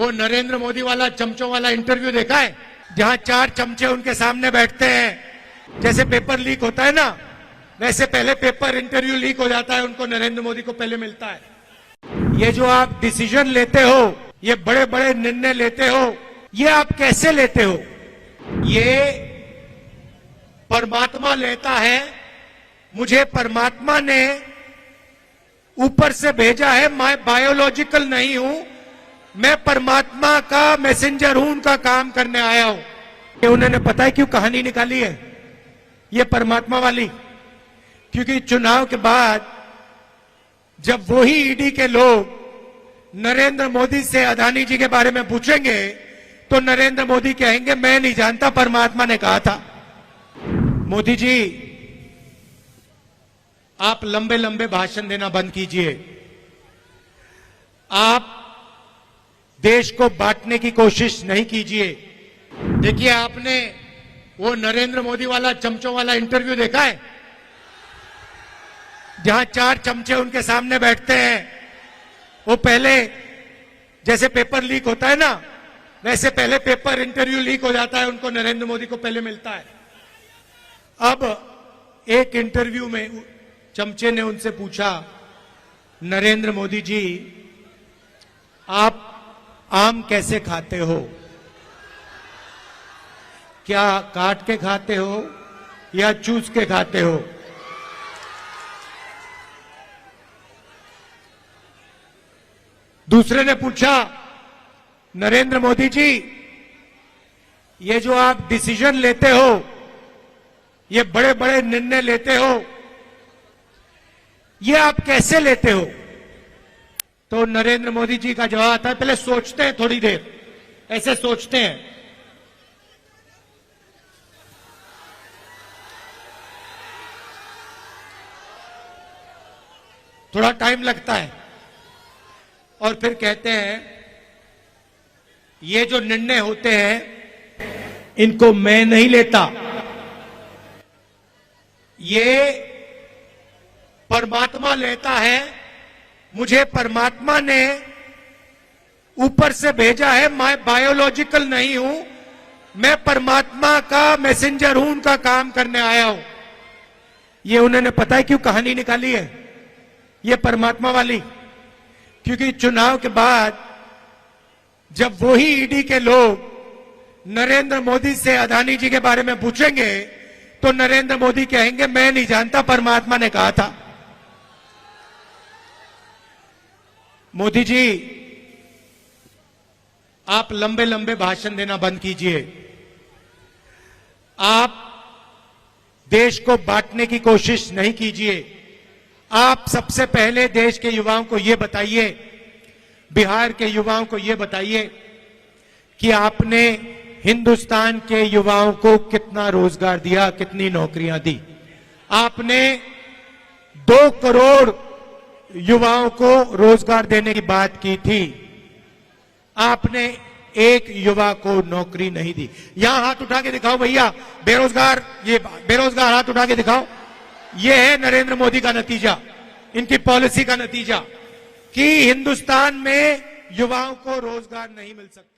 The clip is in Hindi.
वो नरेंद्र मोदी वाला चमचों वाला इंटरव्यू देखा है, जहां 4 चमचे उनके सामने बैठते हैं। जैसे पेपर लीक होता है ना, वैसे पहले पेपर इंटरव्यू लीक हो जाता है, उनको नरेंद्र मोदी को पहले मिलता है। ये जो आप डिसीजन लेते हो, ये बड़े बड़े निर्णय लेते हो, ये आप कैसे लेते हो? ये परमात्मा लेता है। मुझे परमात्मा ने ऊपर से भेजा है। मैं बायोलॉजिकल नहीं हूं, मैं परमात्मा का मैसेंजर हूं, उनका काम करने आया हूं। ये उन्होंने पता है क्यों कहानी निकाली है ये परमात्मा वाली? क्योंकि चुनाव के बाद जब वही ईडी के लोग नरेंद्र मोदी से अदानी जी के बारे में पूछेंगे तो नरेंद्र मोदी कहेंगे मैं नहीं जानता, परमात्मा ने कहा था। मोदी जी, आप लंबे लंबे भाषण देना बंद कीजिए। आप देश को बांटने की कोशिश नहीं कीजिए। देखिए, आपने वो नरेंद्र मोदी वाला चमचों वाला इंटरव्यू देखा है, जहां 4 चमचे उनके सामने बैठते हैं। वो पहले जैसे पेपर लीक होता है ना, वैसे पहले पेपर इंटरव्यू लीक हो जाता है, उनको नरेंद्र मोदी को पहले मिलता है। अब एक इंटरव्यू में चमचे ने उनसे पूछा, नरेंद्र मोदी जी, आप आम कैसे खाते हो? क्या काट के खाते हो या चूस के खाते हो? दूसरे ने पूछा, नरेंद्र मोदी जी, ये जो आप डिसीजन लेते हो, ये बड़े बड़े निर्णय लेते हो, ये आप कैसे लेते हो? तो नरेंद्र मोदी जी का जवाब आता है, पहले सोचते हैं थोड़ी देर, ऐसे सोचते हैं। थोड़ा टाइम लगता है और फिर कहते हैं, ये जो निर्णय होते हैं इनको मैं नहीं लेता, ये परमात्मा लेता है। मुझे परमात्मा ने ऊपर से भेजा है। मैं बायोलॉजिकल नहीं हूं, मैं परमात्मा का मैसेंजर हूं, उनका काम करने आया हूं। ये उन्होंने पता है क्यों कहानी निकाली है ये परमात्मा वाली? क्योंकि चुनाव के बाद जब वही ईडी के लोग नरेंद्र मोदी से अदानी जी के बारे में पूछेंगे तो नरेंद्र मोदी कहेंगे मैं नहीं जानता, परमात्मा ने कहा था। मोदी जी, आप लंबे लंबे भाषण देना बंद कीजिए। आप देश को बांटने की कोशिश नहीं कीजिए। आप सबसे पहले देश के युवाओं को यह बताइए, बिहार के युवाओं को यह बताइए कि आपने हिंदुस्तान के युवाओं को कितना रोजगार दिया, कितनी नौकरियां दी। आपने 2 करोड़ युवाओं को रोजगार देने की बात की थी, आपने एक युवा को नौकरी नहीं दी। यहां हाथ उठा के दिखाओ भैया, बेरोजगार, ये बेरोजगार हाथ उठा के दिखाओ। ये है नरेंद्र मोदी का नतीजा, इनकी पॉलिसी का नतीजा कि हिंदुस्तान में युवाओं को रोजगार नहीं मिल सकता।